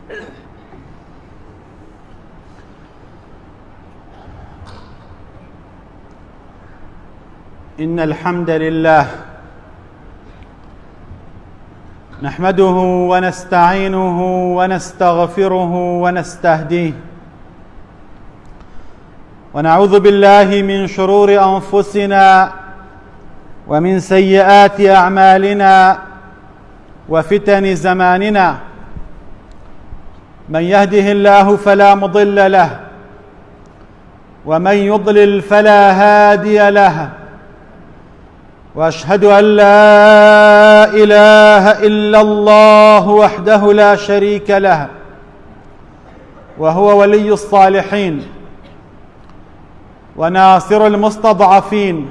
إن الحمد لله نحمده ونستعينه ونستغفره ونستهديه ونعوذ بالله من شرور أنفسنا ومن سيئات أعمالنا وفتن زماننا من يهده الله فلا مضل له ومن يضلل فلا هادي له واشهد ان لا اله الا الله وحده لا شريك له وهو ولي الصالحين وناصر المستضعفين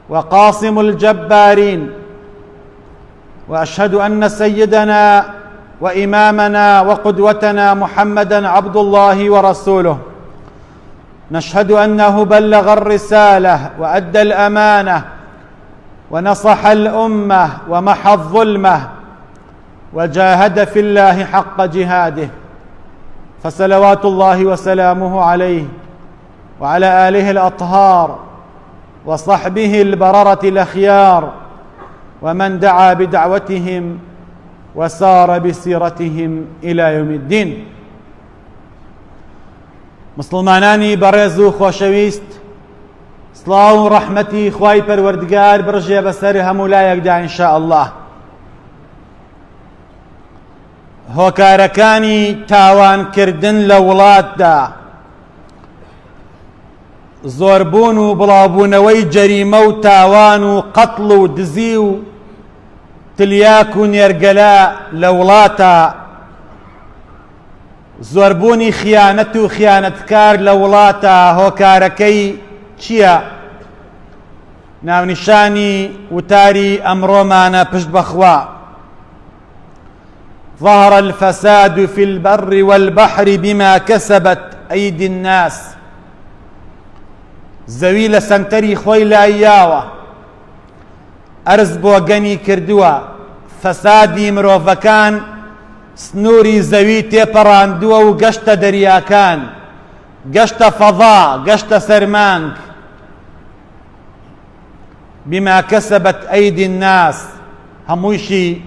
وقاصم الجبارين واشهد ان سيدنا وامامنا وقدوتنا محمدا عبد الله ورسوله نشهد انه بلغ الرساله وادى الامانه ونصح الامه ومحى الظلمه وجاهد في الله حق جهاده فصلوات الله وسلامه عليه وعلى اله الاطهار وصحبه البرره الاخيار ومن دعا بدعوتهم وسار بسيرتهم الى يوم الدين. مسلمانانی بەڕێز و خۆشەویست، سڵاو و ڕەحمەتی خوای پەروەردگار بڕژێ بەسەر هەموو لایەکدا ئینشاء الله. هۆکارەکانی تاوانکردن لە وڵاتدا، زۆربوون و بڵاوبوونەوەی جەریمە و تاوان و قەتڵ و دزی و تلیاک و نێرگەلا لە وڵاتە، زۆربوونی خیانەت و خیانەتکار لە وڵاتە، هۆکارەکەی چییە؟ ناونیشانی وتاری ئەمڕۆمانە پشت بەخوا. ظهر الفساد في البر والبحر بما كسبت أيدي الناس. زەوی لە سەنگتەری خۆی لایاوە، ئەرز بۆ گەنی کردووە، فەسادی مرۆڤەکان سنووری زەوی تێپەڕاندووە و گەشتە دەریاکان، گەشتە فەضا، گەشتە سەرمانگ. بما كسبت أيدي الناس، هەموویشی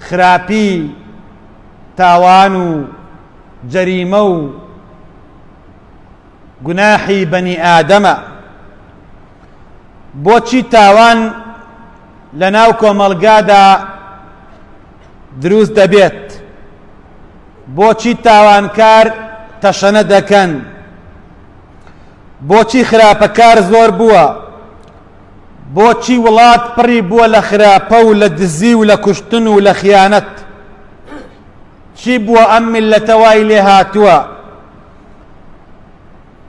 خراپی، تاوان و جەریمە و گوناحی بەنی ئادەمە. بۆچی تاوان لە ناو کۆمەڵگادا دروست دەبێت؟ بۆچی تاوانکار تەشەنە دەکەن؟ بۆچی خراپەکار زۆر بووە؟ بۆچی وڵات پڕی بووە لە خراپە و لە دزی و لە کوشتن و لە خیانەت؟ چی بووە ئەم میلەتە وای لێ هاتووە؟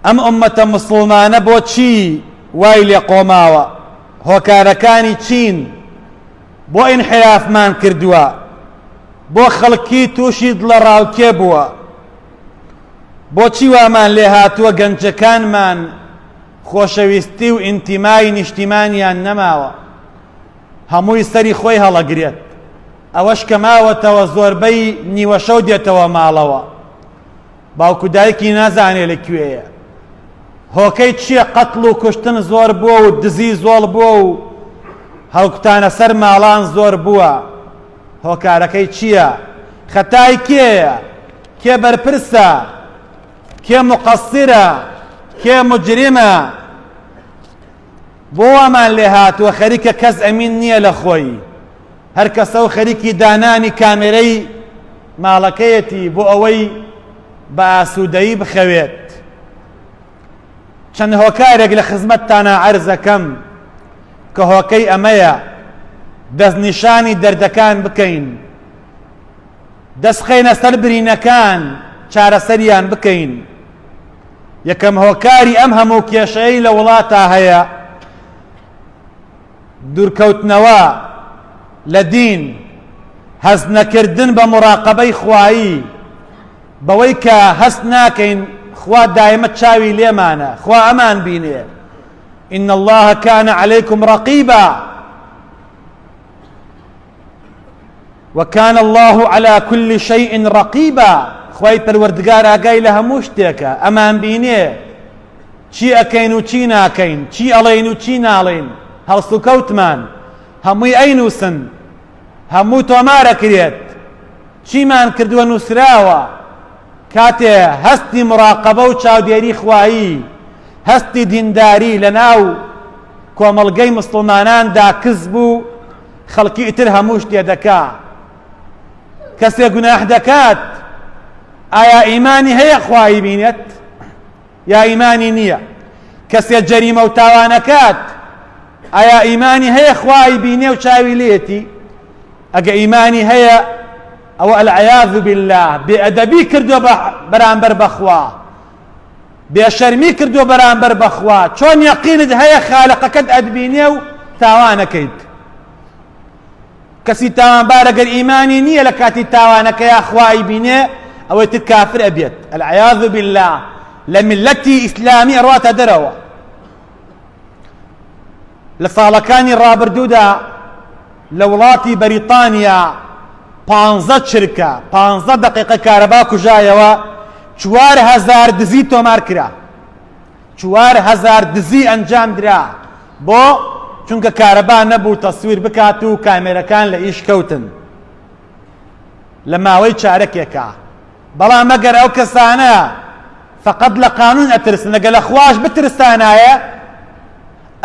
ئەم ئوممەتە موسڵمانە بۆچی وای لێ قۆماوە؟ هۆکارەکانی چین؟ بۆ ئینحرافمان کردووە؟ بۆ خەڵکی تووشی دڵە ڕاوکێ بووە؟ بۆچی وامان لێ هاتووە گەنجەکانمان خۆشەویستی و ئینتیمای نیشتیمانیان نەماوە؟ هەمووی سەری خۆی هەڵەگرێت. ئەوەش کە ماوەتەوە زۆربەی نیوە شەو دێتەوە ماڵەوە، باوکو دایکی نازانێ لەکوێیە. هۆکەی چییە؟ قەتڵ و کوشتن زۆر بووە و دزی زۆڵ بووە و هەڵکوتانە سەر ماڵان زۆر بووە. هۆکارەکەی چییە؟ خەتای کێیە؟ کێ بەرپرسە؟ کێ مقەسیرە؟ کێ مجرمە؟ بۆ وامان لێ هاتووە خەریکە کەس ئەمین نییە لە خۆی، هەر کەسە و خەریکی دانانی کامێرەی ماڵەکەیەتی بۆ ئەوەی بە ئاسوودەیی بخەوێت. چەند هۆکارێک لە خزمەتتانە عەرز دەکەم کە هۆکەی ئەمەیە، دەستنیشانی دەردەکان بکەین، دەستخەینە سەر برینەکان، چارەسەریان بکەین. یەکەم هۆکاری ئەم هەموو کێشەیەی لە وڵاتە هەیە دوورکەوتنەوە لە دین، هەست نەکردن بە مراقەبەی خوایی، بەوەی کە هەست ناکەین خوا دایمە چاوی لێمانە، خوا ئەمان بینێ. إن الله كان عليكم رقيبا. وكان الله على كل شيء رقيبا خوای پەروەردگار ئاگای لە هەموو شتێکە ئەمان بینێ چی ئەکەین و چی ناکەین چی ئەڵێین و چی ناڵێین هەڵس و کەوتمان هەمووی ئەینووسن هەموو تۆمارەکرێت چیمان کردووە نووسراوە کاتێ هەستی مراقەبە و چاودێری خوایی هەستی دینداری لە ناو کۆمەڵگەی مسڵماناندا کەس بوو خەڵکی ئیتر هەموو شتێ دەکا کەسێک گوناح دەکات ئایا ئیمانی هەیە خوای بینێت یا ئیمانی نییە کەسێک جەریمە و تاوانەکات ئایا ئیمانی هەیە خوای بینێ و چاوی لێتی ئەگە ئیمانی هەیە ئەوە العیاذ بالله بێئەدەبی کردووە بەرامبەر بەخوا بێشەرمی کردووە بەرامبەر بەخوا چۆن یەقینت هەیە خالقەکەت ئەدبینێ و تاوانەکەیت کەسی تاوانبار ئەگەر ئیمانی نییە لە کاتی تاوانەکەیە خوای بینێ ئەوەی تر کافر ئەبێت العیاذ بالله لە میلەتی ئیسلامی ئەڕواتە دەرەوە لە ساڵەکانی ڕابردوودا لە وڵاتی بەریتانیا 15 چرکە 15 دقیقە کارەبا کوژایەوە 4000 دزی تۆمار کرا 4000 دزی ئەنجام درا بۆ چونکە کارەبا نەبوو تەسویر بکات و کامێرەکان لە ئیش کەوتن لە ماوەی چارەکێکە بەڵام ئەگەر ئەو کەسانە فقط لە قانون ئەترسن ئەگەر لە خواش بترسانایە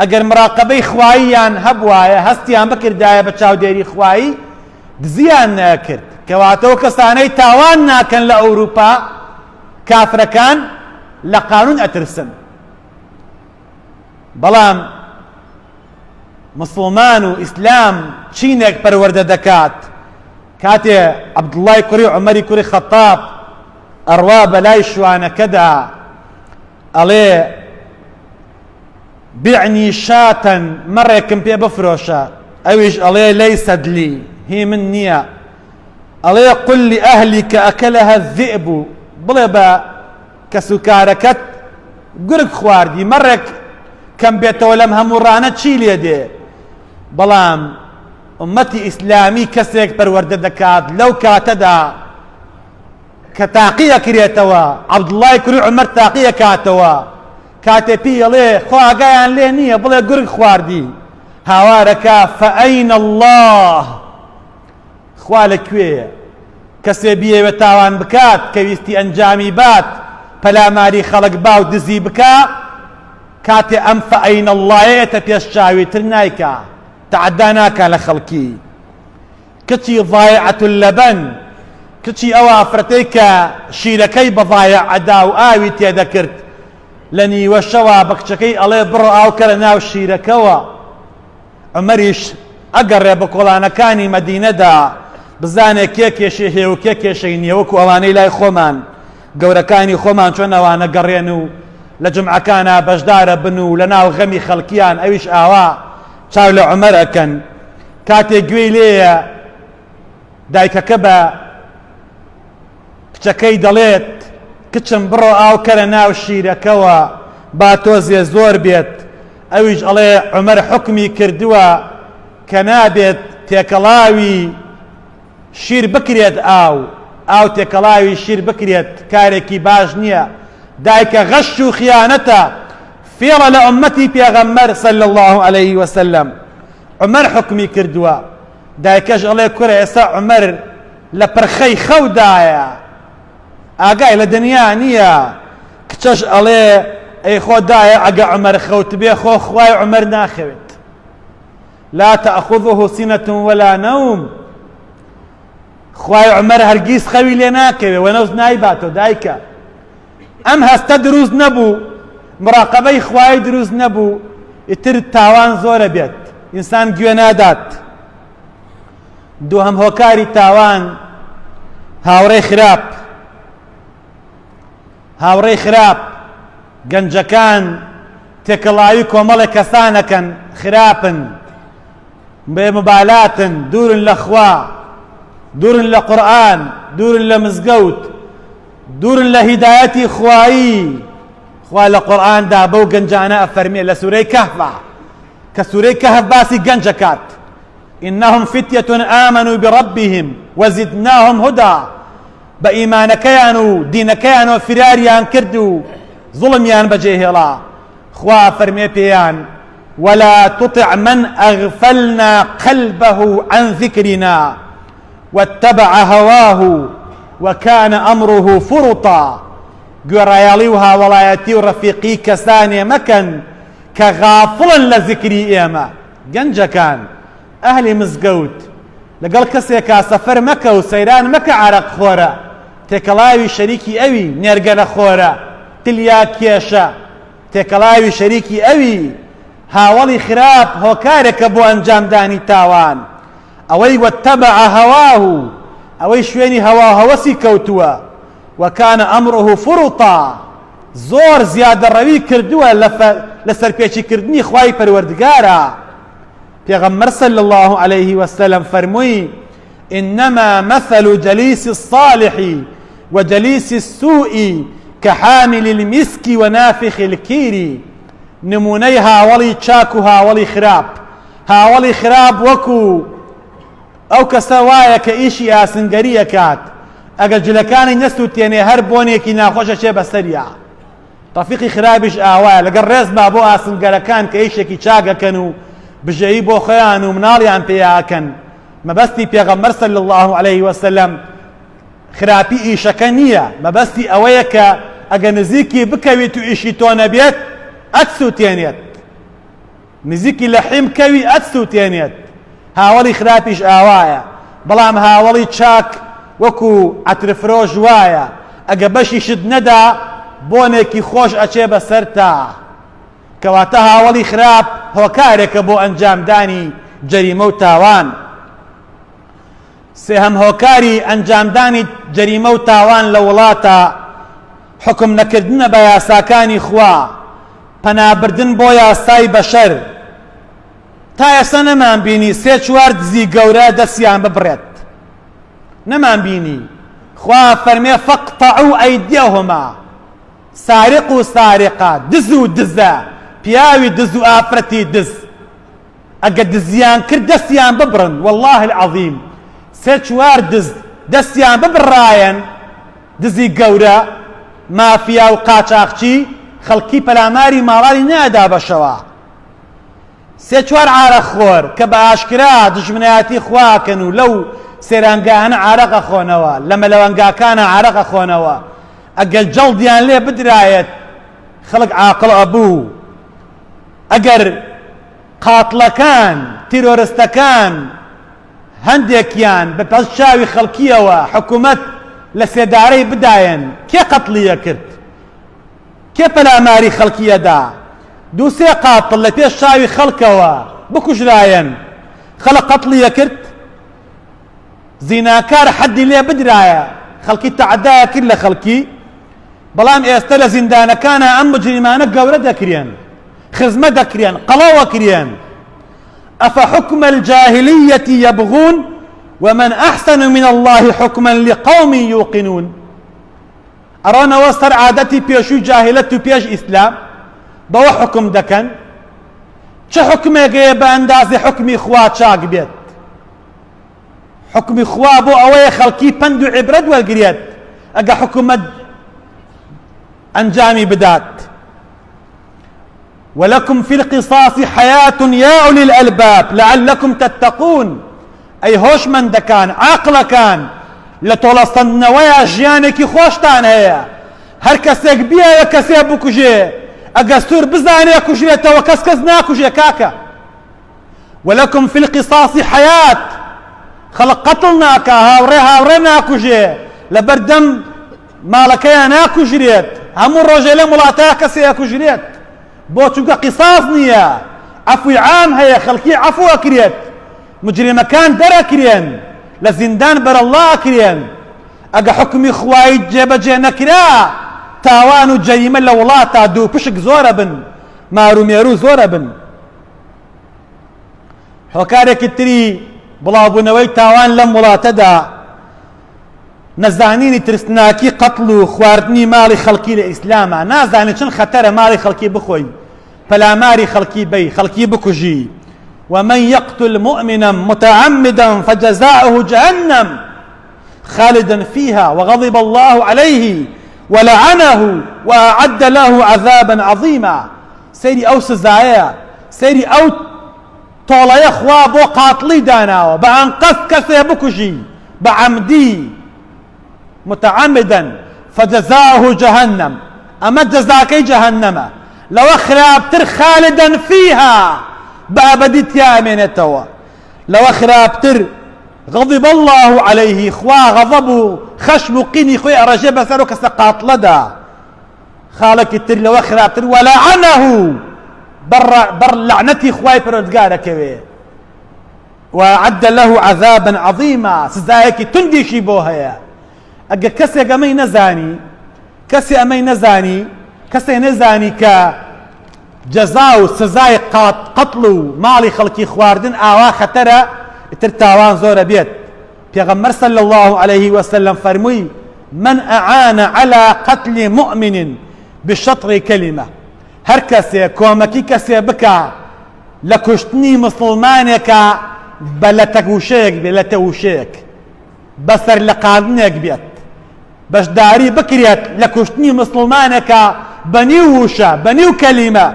ئەگەر مراقەبەی خواییان هەبوایە هەستیان بکردایە بە چاودێری خوایی دزیان نەکرد کەواتەوە کەسانەی تاوان ناکەن لە ئەوروپا کافرەکان لە قانون ئەترسن بەڵام مسلمان و ئیسلام چینێک پەروەردە دەکات کاتێ عەبدوڵڵای کوڕی عومەری کوڕی خەتاب ئەڕوا بەلای شوانەکەدا ئەڵێ بعني شاتن مەڕێکم پێ بفرۆشە ئەویش ئەڵێ لەیسەت لی هی من نییە ئەڵێ قل لأهلك أكلها الذئب بڵێ بە کەسوکارەکەت گورگ خواردی مەڕێک کەم بێتەوە لەم هەموو ڕانە چی لێ دێ بەڵام ئومەتی ئیسلامی کەسێک پەروەردە دەکات لەو کاتەدا کە تاقیە کرێتەوە عەبدوڵڵای کوڕی عومەر تاقیە کاتەوە کاتێ پێی ئەڵێ خۆ ئاگایان لێ نییە بڵێ گورگ خواردی هاوارەکە فەئەین الله خوا لەکوێیە کەسێ بیەوێ تاوان بکات کە ویستی ئەنجامی بات پەلاماری خەڵک با و دزی بکا کاتێ ئەم فەئەین اللهەیەتە پێش چاوی تر نایکا تعەدا ناکا لە خەڵکی کچی ضایعەت اللەبەن کچی ئەو ئافرەتەی کە شیرەکەی بە ضایعەدا و ئاوی تێدەکرد لە نیوە شەوە بە کچەکەی ئەڵێ بڕۆ ئاوکە لە ناو شیرەکەوە عومەریش ئەگەڕێ بە کۆڵانەکانی مەدینەدا بزانێ کێ کێشەی هەیە و کێ کێشەی نییە وەکو ئەوانەی لای خۆمان گەورەکانی خۆمان چۆن ئەوانە گەڕێن و لە جمعەکانە بەشدارە بن و لە ناو غەمی خەڵکیان ئەویش ئاوا چاو لە عومەر ئەکەن کاتێک گوێی لێیە دایکەکە بە کچەکەی دەڵێت کچم بڕۆ ئاوکە لە ناو شیرەکەوە با تۆزێ زۆر بێت ئەویش ئەڵێ عومەر حوکمی کردووە کە نابێت تێکەڵاوی شیر بکرێت ئاو تێکەڵاوی شیر بکرێت کارێکی باش نییە دایکە غەش و خیانەتە فێڵە لە ئومەتی پێغەمبەر صلی الله عليه وسلم عومەر حوکمی کردووە دایکەش ئەڵێ کوڕە ئێستا عومەر لە پرخەی خەودایە ئاگای لە دنیا نییە کچەش ئەڵێ ئەی خۆدایە ئەگە عومەر خەوت بێ خۆ خوای عومەر ناخەوێت لا تأخذه سنة ولا نوم خوای عومەر هەرگیز خەوی لێ ناکەوێ وەنەوز نایباتەوە دایکە ئەم هەستە دروست نەبوو مراقەبەی خوای دروست نەبوو ئیتر تاوان زۆرە بێت ئینسان گوێ نادات دووهەم هۆکاری تاوان هاوڕێی خراپ گەنجەکان تێکەڵاوی کۆمەڵێک کەسانەکەن خراپن بێ مبالاتن دوورن لە خوا دوورن لە قورئان دوورن لە مزگەوت دوورن لە هیدایەتی خوایی خوا لە قورئاندا بەو گەنجانە ئەفەرمێ لە سوورەی کەهفە کە سوورەی کەهف باسی گەنجەکات إنهم فتية آمنوا بربهم وزدناهم هدى بإيمانكيان ودينكيان وفراريان كردوا ظلميان بجيهلا خوا فرمي بيان ولا تطع من أغفلنا قلبه عن ذكرنا واتبع هواه وكان أمره فرطا قرياليوها ولايتي ورفيقي كساني مكن كغافلا لذكري إيما جنجا كان أهلي مزقوت لقال كسيكا سفر مكة وسيران مكة عرق خورا تكلاوي شريكي أوي نيرقنا خورا تليا كيشا تكلاوي شريكي أوي هاولي خراب هوكارك بو أنجام داني تاوان أوي واتبع هواه أوي شويني هواه وسي كوتوا وكان أمره فرطا زور زيادة روي كردوا لسر بيشي كردني خواي پروردگارا پیغمبر صلى الله عليه وسلم فرموي إنما مثل جليس الصالح وجليس السوء كحامل المسك ونافخ الكير نموني هاولي تشاكو هاولي خراب هاولي خراب وكو أو كسوايا كإيشي آسنگرية كات أقل جلكاني نستو تيني هربوني كي ناخوش شي بسريع رفيقي خرابش آوايا لقل ريز بابو آسنگركان كإيشي كي تشاقا كانوا بجيبو خيان ومناليان بياكن ما بستي پیغمبر صلى الله عليه وسلم خرابي إيشكنية ما بستي أويك أغنزيكي بكويتو إيشي تونبيت أتسو تينيت نزيكي لحيم كوي أتسو تينيت هاولي خرابيش آوايا بلام هاولي تشاك وكو عترفروش وايا أغا بشي شد ندا بونيكي خوش أچي بسرتا كواتا هاولي خراب هۆکارێکە بۆ ئەنجام دانی جەریمە و تاوان سێهەم هۆکاری ئەنجامدانی جەریمە و تاوان لە وڵاتە حکم نەکردنە بە یاساکانی خوا پەنابردن بۆ یاسای بەشەر تا ئێستا نەمان بینی سێ چوار دزی گەورە دەستیان ببڕێت نەمان بینی خوا فەرمێ فەقتەعوا ئەیدیەهما سارق و سارقە دز و دزە پیاوی دز و ئافرەتی دز ئەگە دزیان کرد دەستیان ببڕن والله العظیم سێ چوار دز دەستیان ببڕایەن دزی گەورە مافیا و قاچاقچی خەڵکی پەلاماری ماڵانی نادا بەشەوە سێ چوار عارەخۆر کە بە ئاشکرا دژمنایەتی خواکەن و لەو سێرانگاهانە عارەقە خۆنەوە لە مەلەوەنگاکانە عارەقە خۆنەوە ئەگەر جەڵدیان لێ بدرایەت خەڵک عاقڵ ئەبوو ئەگەر قاتڵەکان تیرۆرستەکان هەندێکیان بە پەشچاوی خەڵکیەوە حکوومەت لە سێدارەی بدایەن کێ قەتڵیە کرد کێ پەلاماری خەڵکیەدا دوو سێ قاتڵ لە پێش چاوی خەڵکەوە بکوژرایەن خەڵک قەتڵیە کرد زیناکار حەدی لێ بدرایە خەڵکی تەعەدایە کرد لە خەڵکی بەڵام ئێستا لە زیندانەکانە ئەم مجریمانە گەورە دەکرێن خزمە دەکرێن قەڵەوە کرێن أفحكم الجاهلية يبغون ومن أحسن من الله حكما لقوم يوقنون أرانا وستر عادتي بيشو جاهلتي بيش إسلام بو حكم دكن چه حكمي قيبا اندازي حكمي خواه چاق بيت حكمي خواه بو اوي خلقي پندو عبرد والقريت اقا حكومة انجامي بدات ولكم في القصاص حياة يا أولي الألباب لعلكم تتقون أي هوش من دكان عقل كان لتولستن ويا جيانك خوشتان هيا هر كسيك بيا يا كسيك بكجي أقستور بزاني كجريتا وكسكزنا كجي كاكا ولكم في القصاص حياة خلق قتلناك هاورينا كجي لبردم مالكيا ناكو جريت همو الرجل ملاتا كسيك كجريت بۆ چونکە قیساس نییە عەفوی عام هەیە خەڵکی عەفو ئەکرێت مجرمەکان دەرەکرێن لە زیندان بەرەڵا ئەکرێن ئەگە حکمی خوای جێبەجێ نەکرا تاوان و جەریمە لە وڵاتە دوو پشک زۆرە بن مارومێرو زۆرە بن هۆکارێکی تری بڵاوبوونەوەی تاوان لەم وڵاتەدا نەزانینی ترسناکی قەتڵ و خواردنی ماڵی خەڵکی لە ئیسلامە نازانێت چەند خەتەرە ماڵی خەڵکی بخۆی پەلاماری خەڵکی بەی خەڵکی بکوژی ومن يقتل مؤمنا متعمدا فجزاؤه جهنم خالدا فيها وغضب الله عليه ولعنه وأعد له عذابا عظيما. سيري أو سزايا سيري أو طولي خوا بو قاتلي داناوە بە ئەنقەس کەسێ بکوژی بعمدي متعمدا فجزاؤه جهنم أما جزاكي جهنم لو خرابتر خالدا فيها بأبدي تيامينتوا لو خرابتر غضب الله عليه خوا غضبه خشم قيني خوي رجب سرك سقاطلدا خالك التر لو خرابتر ولعنه بر لعنتي خواي پروردگارك وعد له عذابا عظيما سزايك تنديشي بوهيا اگه کسی امی نزانی کسی نزانی که جزاو سزای قتل مالی خلقی خواردن آوا خطره اتر تاوان زور بیت. پیغمبر صلی الله علیه وسلم فرموی من اعان على قتل مؤمن بشطر كلمة هر کسی کومکی کسی بکا لکشتنی مسلمانك بلتوشيك بسر لقاندنك بيت باش داري بكريت لكشتني مسلمانك بنيوشا بنيو كلمة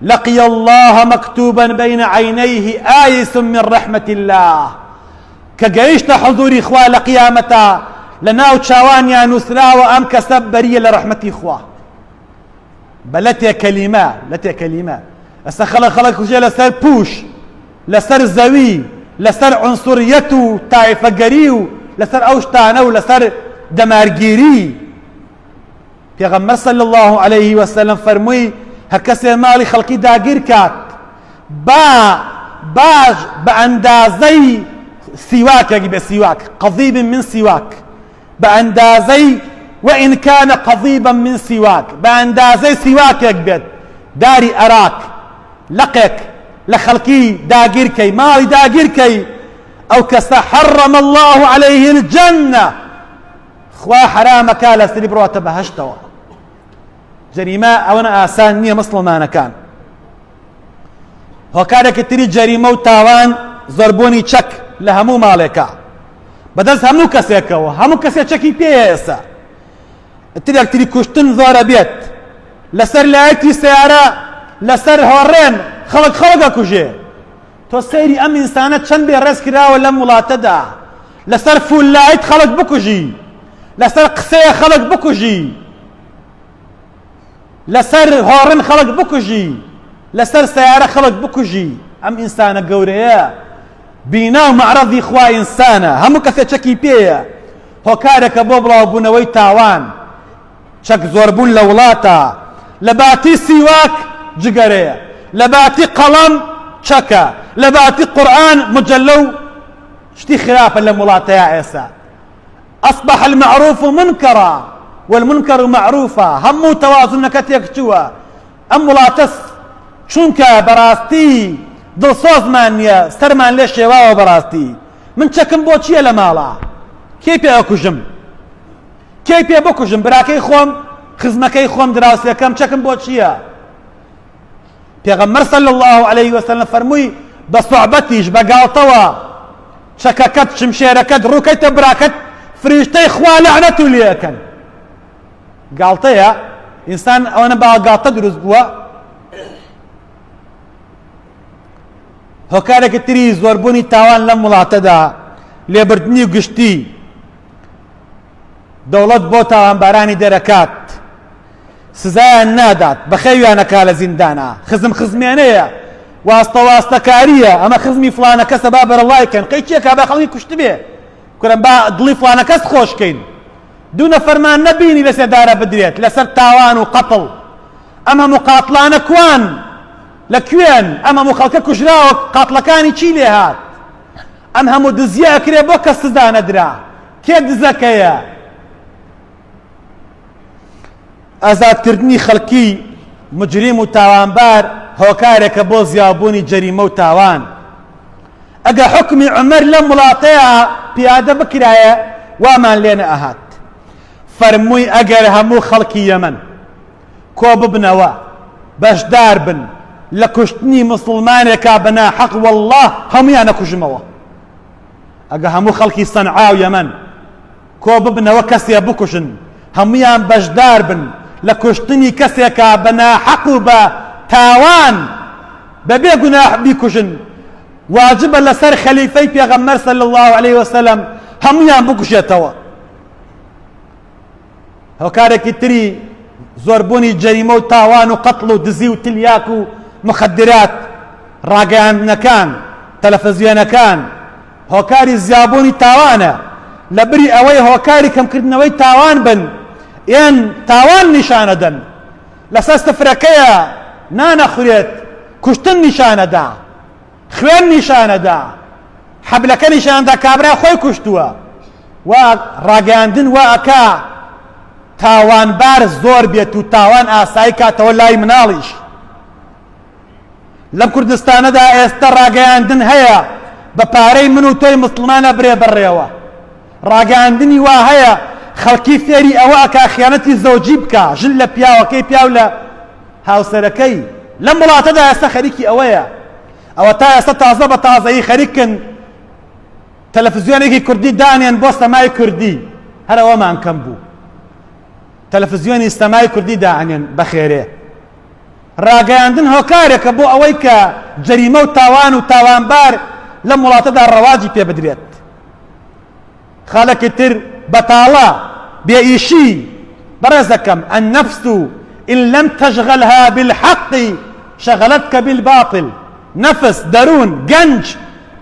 لقي الله مكتوبا بين عينيه آيس من رحمة الله كجيشت حضور إخوة لقيامة لناو تشاوانيا نسرا وأم كسب برية لرحمة إخوة بلتي كلمة خلق وجه لسر بوش لسر زوي لسر عنصريته طائفة قريو لسر أوشتانو لسر دمارگیری. پیغمبر صلی الله علیه وسلم فرموی هر کسی مالی خلقی داگیر کات باج باندازی سواك بسواك قضيب من سواك باندازي وإن كان قضيبا من سواك باندازي سواك يكبد داري أراك لقيك لخلقي داقيركي مالي داقيركي أو كسا حرم الله عليه الجنة خوا حرامك لا سري بروات بهشتوا جريمة أو أنا آسان نية مسلمانة كان هوكارك تري جريمة وتاوان زربوني تشك لهمو مالكا بدل همو كسيكا وهمو كسي تشكي بيسا تري كشتن زور بيت لسر لايتي سيارة لسر هورين خلق كوجي تو سيري ام انسانة چند بيرس كرا ولا ملاتدا لسر فول لايت خلق بكوجي لسر قسي خلق بكوجي لسر هورين خلق بكوجي لسر سيارة خلق بكوجي ام انسانة قوريا بيناو معرض اخوة انسانة همو كسي تشكي بيا هوكارك بوبلا وبنوي تاوان تشك زوربون لولاتا لباتي سواك جقريا لباتي قلم تشكا لباتي قرآن مجلو شتي خلافا لملاتا يا عيسى أصبح المعروف منكرا والمنكر معروفا همو توازن كتيكتوا أم ملاتس شونكا براستي دل صوز مانيا سرمان ليش يواو براستي من تشكم بوتشي لمالا كيف يأكوجم كيف يبكوجم براكي خوم خزمكي خوم دراسي كم تشكم بوتشيا پیغمبر صلى الله عليه وسلم فرموي بصعبتيش بقالطوا شككت شمشيركت روكت براكت فريشتي خوا لعنته ليكن قالطيا انسان وانا بقى قالطه دروس بوا هوكارك تريز وربوني تاوان لم ملاعتدا لبردني وقشتي دولت بوتا باراني دركات سزايا نادات بخيوانا كالا زندانا خزميانية واسطة كارية اما خزمي فلانا كس بابر الله كان قيتشيك ابا خليني كشت بيه كرم با ضلي فلانا كس خوش كين دون فرمان نبيني لسا دارا بدريت لسر تاوان وقتل اما مقاتلانا كوان لكوين اما مخلقا كجراو قاتلكاني تشيلي هات ام همو دزيا كري بوكا سزا ندرا كي دزاكيا ئازادکردنی خەڵکی مجرم و تاوانبار هۆکارێکە بۆ زیابوونی جەریمە و تاوان. ئەگە حکمی عومەر لەم وڵاتەیە پیادە بکرایە وامان لێنە ئەهات فەرمووی ئەگەر هەموو خەڵکی یەمەن کۆ ببنەوە بەشدار بن لە کوشتنی مسلمانێکا بەنا حەق والله هەمویان نەکوژمەوە. ئەگە هەموو خەڵکی سەنعا و یەمەن کۆ ببنەوە کەسێ بکوشن، هەمویان بەشدار بن لە کوشتنی کەسێکا بەنا حەق و بە تاوان بەبێ گوناح بیکوژن، واجبە لەسەر خەلیفەی پێغەمبەر صلی الله عليه وسلم هەمویان بکوژێتەوە. هۆکارێکی تری زۆربوونی جەریمە و تاوان و قەتڵ و دزی و تلیاک و مخدرات، ڕاگەیاندنەکان، تەلەڤیزیۆنەکان هۆکاری زیابوونی تاوانە. لە بری ئەوەی هۆکاری کەمکردنەوەی تاوان بن، ئێن تاوان نیشانەدەن، لەسەر سفرەکەیە نانەخورێت کوشتن نیشانەدا، خوێن نیشانەدا، حەبلەکە نیشانەدا کابرا خۆی کوشتووە. و ڕاگەیاندن وا ئەکا تاوانبار زۆر بێت و تاوان ئاسایی کاتەوە لای مناڵیش. لەم کوردستانەدا ئێستا ڕاگەیاندن هەیە بە پارەی من و تۆی مسلمانە برێ بڕێوە. ڕاگەیاندنی وا هەیە خەڵکی فێری ئەوە ئەکا خیانەتی زەوجی بکە، ژن لە پیاوەکەی پیاو لە هاوسەرەکەی. لەم وڵاتەدا ئێستا خەریکی ئەوەیە. ئەوە تا ئێستا تازە بە تازەیی خەریکن تەلەڤیزیۆنێکی کوردی دانێن بۆ سەمای کوردی، هەر ئەوەمان کەم بوو. تەلەڤیزیۆنی سەمای کوردی دانێن بەخێرێ. ڕاگەیاندن هۆکارێکە بۆ ئەوەی کە جەریمە و تاوان و تاوانبار لەم وڵاتەدا ڕەواجی پێ بدرێت. خاڵێکی تر بەتاڵە بێئیشی بەڕێز دەکەم النەفس إن لم تشغلها بالحق شغلتك بالباطل. نفس دەروون گەنج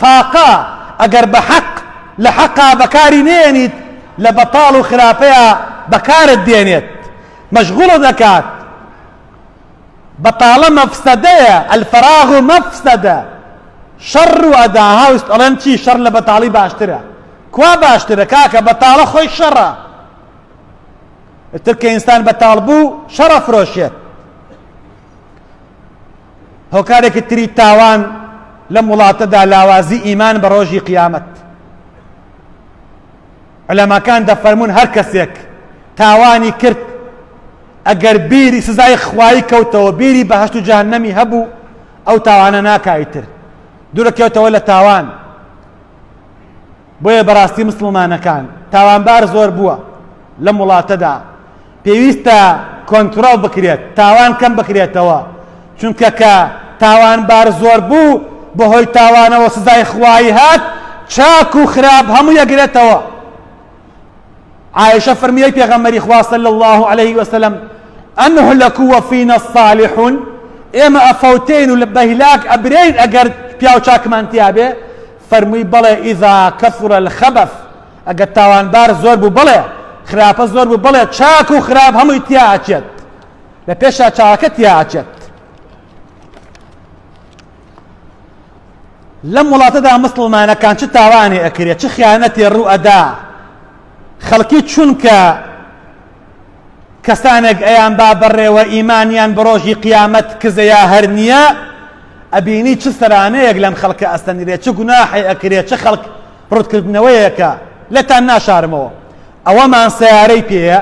تاقە ئەگەر بە حەق لە حەقا بەکاری نێنیت لە بەتاڵ و خراپەیە بەکارت دێنێت، مەشغوڵ دەکات. بەتاڵە مەفسەدەیە، الفراغ مەفسەدە، شەڕ و ئەدا هاوست ئەڵێن چی شەڕ لە بەتاڵی باشترە. کوا باشترە کاکە؟ بەتاڵە خۆی شەڕە. ئتر کە ئینسان بەتاڵ بوو شەڕە فرۆشێت. هۆکارێکی تری تاوان لەم وڵاتەدا لاوازی ئیمان بە ڕۆژی قیامەت. عولەماکان دەفەرمون هەر کەسێک تاوانی کرد ئەگەر بیری سزای خوایی کەوتەوە، بیری بەهەشت و جەهەنەمی هەبوو، ئەو تاوانە ناکایتر، دوورەکەوتەوە لە تاوان. بۆیە بەڕاستی مسلمانەکان تاوانبار زۆر بووە لەم وڵاتەدا، پێویستە کۆنتڕۆڵ بکرێت، تاوان کەم بکرێتەوە، چونکە کە تاوانبار زۆر بوو بەهۆی تاوانەوە سزای خوایی هات، چاک و خراپ هەموو یەگرێتەوە. عائشە فەرمیەی پێغەمبەری خوا صلی الله عليه وسلم أنهلك وفينا الصالحون، ئێمە ئەفەوتین و بە هیلاک ئەبرین ئەگەر پیاو چاکمان تیا بێ. فەرمووی بەڵێ ئیذا کەثر الخەبەث، ئەگەر تاوانبار زۆر بوو بڵێ، خراپە زۆر بوو بڵێ، چاک و خراپ هەمووی تیا ئاچێت، لە پێشا چاکە تیا ئاچێت. لەم وڵاتەدا مسلمانەکان چ تاوانی ئەکرێت، چ خیانەتی ڕوو ئەدا. خەڵکی چونکە کەسانێک ئەیان با بەڕێوە ئیمانیان بە ڕۆژی قیامەت کزەیە هەر نییە، ئەبینی چ سەرانەیەک لەم خەڵکە ئەستەنیرێت، چ گوناحی ئەکرێت، چ خەڵک ڕوودکردنەوەیەکە لێتان ناشارمەوە. ئەوەمان سیارەی پێیە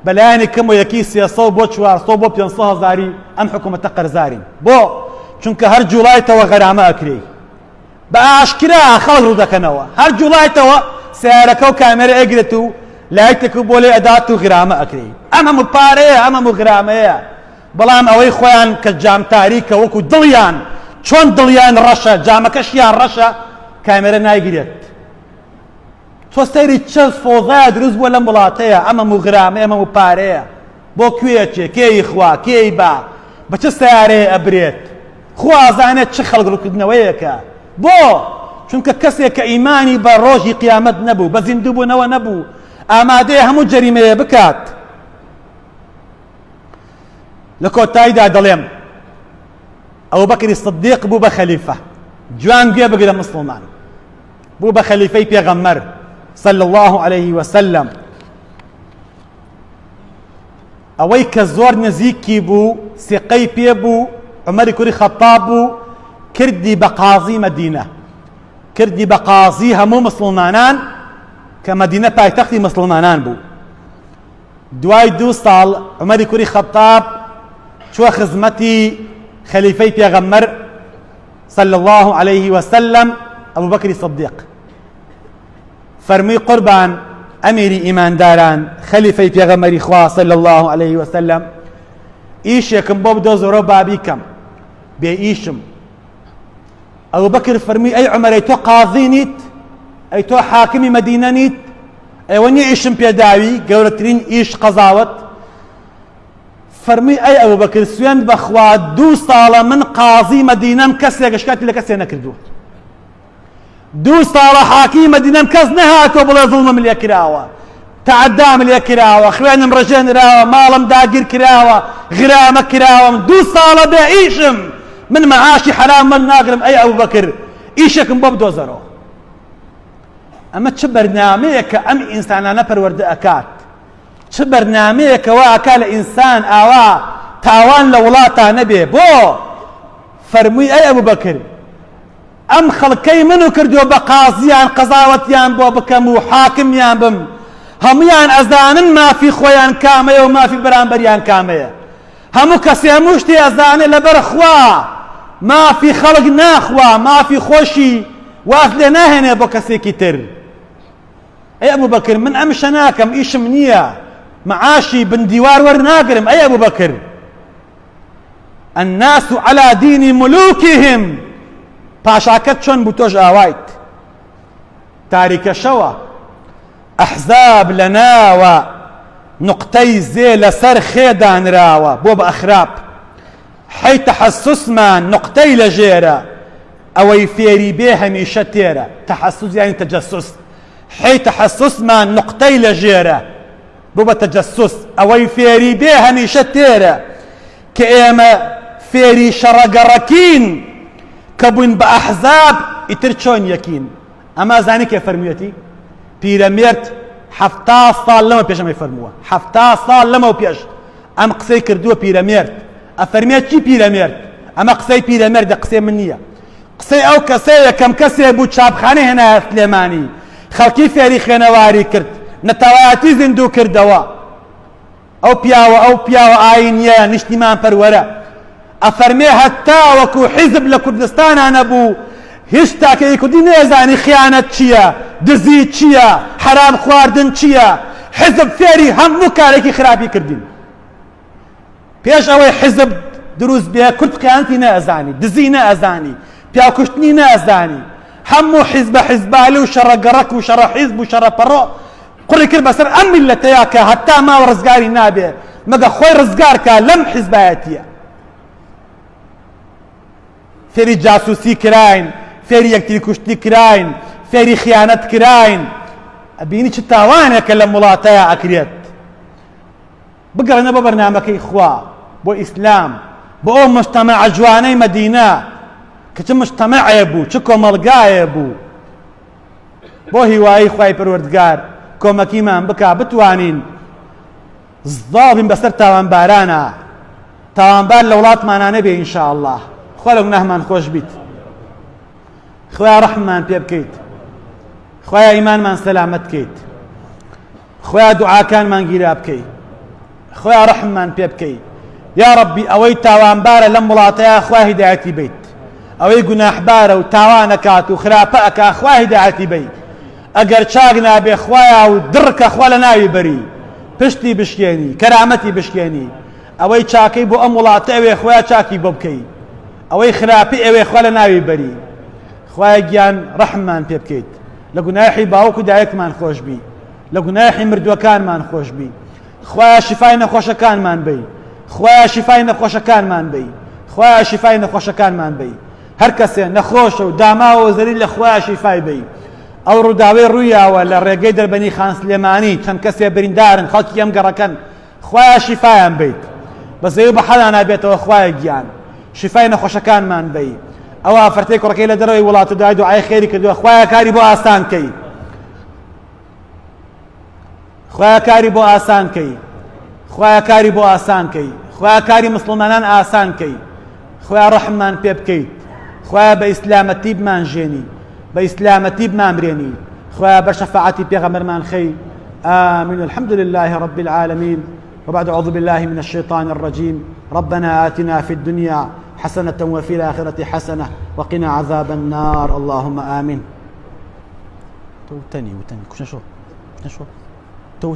بەلایانی کەم و یەکی 300 بۆ 400 بۆ 500 هەزاری ئەم حکوومەتە قەرزارین. بۆ چونکە هەر جوڵایتەوە غەرامە ئەکرێ، بە ئاشکرا خەڵک ڕوو دەکەنەوە، هەر جوڵایتەوە سیارەکە و کامێرە ئەگرێت و لایتێک بۆ لێ ئەدات و غرامە ئەکرێ. ئەم هەموو پارەیە، ئەم هەموو غرامەیە. بەڵام ئەوەی خۆیان کە جام تاریکە وەکو دڵیان چۆن دڵیان ڕەشە، جامەکەشیان ڕەشە، کامێرە نایگرێت. تۆ سەیری چەند فۆزایە دروست بووە لەم وڵاتەیە، ئەم هەموو غرامەیە، ئەم هەموو پارەیە. بۆ کوێچێ، کێی خوا، کێی با، بە چه سیارەیە ئەبرێت؟ خوا ئازانێت چه خەڵک ڕووکردنەوەیەکە. بۆ چونکە کەسێک کە ئیمانی بە ڕۆژی قیامەت نەبوو، بە زیندووبوونەوە نەبوو، ئامادەیە هەموو جەریمەیە بکات. لە کۆتاییدا دەڵێم ئەو بەکری سدیق بوو بە خەلیفە، جوان گوێ بگرە مسلمان، بوو بە خەلیفەی پێغەمبەر صلی الله عليه وسلم. ئەوەی کە زۆر نزیکی بوو، سقەی پێ بوو، عومەری کوڕی خەتاب بوو، کردی بە قازی مەدینە، کردی بە قازی هەموو مسلمانان کە مەدینە پایتەختی مسلمانان بوو. دوای 2 ساڵ عومەری کوڕی خەتاب چوە خزمەتی خليفي بيغمر صلى الله عليه وسلم أبو بكر الصديق فرمي قربان أميري إيمان داران خليفي بيغمر إخوة صلى الله عليه وسلم إيشكم بوب دوزورو بابيكم بإيشم أبو بكر فرمي أي عمر أيتو قاضي نيت أيتو حاكمي مدينة نيت أيواني إيشم بيداوي قولترين إيش قضاوت فرمي أي أبو بكر سوين بخوا 2 ساڵە من قاضي مدينة كسي قشكاتي لكسي نكردو 2 ساڵە حاكمي مدينة كس نهاتو بلا ظلم من يكراوة تعدام اللي كراوة خوانم رجان راوة مالم داقير كراوة غرامة كراوة 2 ساڵە بإيشم من معاشي حرام من ناقرم أي أبو بكر إيشكم بوب دوزرو أما چه برناميك أم إنسانانا پرورد أكات چه برناميك وأكال إنسان آوا تاوان لولاتا نبي بو فرمي أي أبو بكر أم خلقي منو كردو بقاضيان قضاوتيان بو بكمو حاكميان بم هميان أزانن ما في خويان كامية وما في برانبريان كامية همو كسي موشتي أزانن لبر خوا ما في خلق ناخوا ما في خوشي وأثلنا هنا بو كسي كتر أي أبو بكر من أمشناكم إيش منية معاشي بن ديوار ورناقرم أي أبو بكر الناس على دين ملوكهم باشاكت شون بوتوج آوايت تاريك شوا أحزاب لناوى نقطي زيل سر خيدان راوى بوب أخراب حي تحسس مان نقطي لجيرة أو يفيري بيها ميشة تيرة تحسس يعني تجسس حي تحسس مان نقطي لجيرة بوب تجسس أو يفيري بيها ميشة تيرة كإيما فيري شرقركين كبوين بأحزاب يترشون يكين أما زاني كيف فرميتي بيراميرت 70 ساڵ لەمە پێش ئەمەی فەرمووە 70 ساڵ لەمە پێش ئەم قسەی کردووە پیرەمێرد ئەفەرمێت چی پیرەمێرد ئەمە قسەی پیرەمێردە قسەی من نییە قسەی ئەو کەسەیە کەم کەسێ بوو چاپخانەی هێنایە سلێمانی خەڵکی فێری خوێنەواری کرد نەتەوایەتی زیندوو کردەوە ئەو پیاوە ئاینیە نیشتیمان پەروەرە ئەفەرمێ هەتا وەکو حیزب لە کوردستانە نەبوو هیچ تاکەی کوردی نێزانی خیانەت چییە دزی چییە حرام خواردن چییە حزب فێری هەموو کارێکی خراپی کردین پێش ئەوەی حزب دروست بێ کورد خیانەتی نەئەزانی دزی نەئەزانی پیاکوشتنی نەئەزانی هەموو حیزبە حیزبالی و شەڕەگەڕەک و شەڕە حیزب و شەڕە پەڕۆ قوڕی کرد بەسەر ئەم میلەتەیە کە هەتا ماوە ڕزگاری نابێ مەگە خۆی ڕزگارکە لەم حیزبایەتیە فێری جاسووسی کراین فێری یەکتری کوشتنی کراین فێری خیانەت کراین ئەبینی چ تاوانێکە لە وڵاتەیە ئەکرێت بگەڕێنە بە بەرنامەکەی خوا بۆ ئیسلام بۆ ئەو مجتەمەع جوانەی مەدینە کە چ مجتەمەعێ بوو چ کۆمەڵگایە بوو بۆ هیوایی خوای پەروەردگار کۆمەکیمان بکا بتوانین زڵابین بەسەر تاوانبارانە تاوانبار لە وڵاتمانە نەبێ ئینشاءالله خوا لە گوناهمان خۆش بیت خوای ڕەحممان پێ بکەیت خوای ئیمانمان سەلامەت بکەیت خوای دوعاکانمان گیرا بکەیت خوای ڕەحممان پێ بکەیت یا ڕەبی ئەوەی تاوانبارە لەم وڵاتەیە خوای هیدایەتی بیت ئەوەی گوناحبارە و تاوان ئەکات و خراپە ئەکا خوای هیدایەتی بیت ئەگەر چاک نابێ خوایە و دڕکە خوا لە ناوی بەری پشتی بشکێنی کەرامەتی بشکێنی ئەوەی چاکەی بۆ ئەم وڵاتە ئەوێ خوای چاکی بۆ بکەیت ئەوەی خراپی ئەوێ خوا لە ناوی بەری خوای گیان ڕەحممان پێ بکەیت لە گوناحی باوک و دایکمان خۆش بی لە گوناحی مردووەکانمان خۆش بی خوای شیفای نەخۆشەکانمان بی خوای شیفای نەخۆشەکانمان بی خوای شیفای نەخۆشەکانمان بی هەر کەسێ نەخۆشە و داماوە زەری لە خوای شیفای بی ئەو ڕووداوەی ڕوویاوە لە ڕێگەی دەربەنی خان سلێمانی چەند کەسێ بریندارن خەڵکی ئەم گەڕەکەن خوای شیفایان بیت بەزەوی بە حەلا نابێتەوە خوای گیان شیفای نەخۆشەکانمان بی ئەوە فەرتەی کوڕەکەی لە دەرەوەی وڵات و دوای دوعای خێری کردووە خوایە کاری بۆ ئاسان کەی خوایە کاری بۆ ئاسان کەی خوایە کاری بۆ ئاسان کەی خوایە کاری مسلمانان ئاسان کەی خوایە ڕەحممان پێ بکەیت خوایە بە ئیسلامەتی بمانژێنی بە ئیسلامەتی بمامرێنی خوایە بە شەفاعەتی پێغەمبەرمان خەی آمين الحمد لله رب العالمين وبعد أعوذ بالله من الشيطان الرجيم ربنا آتنا في الدنيا حسنة وفي الآخرة حسنة وقنا عذاب النار اللهم آمين. تو تاني كشنا شو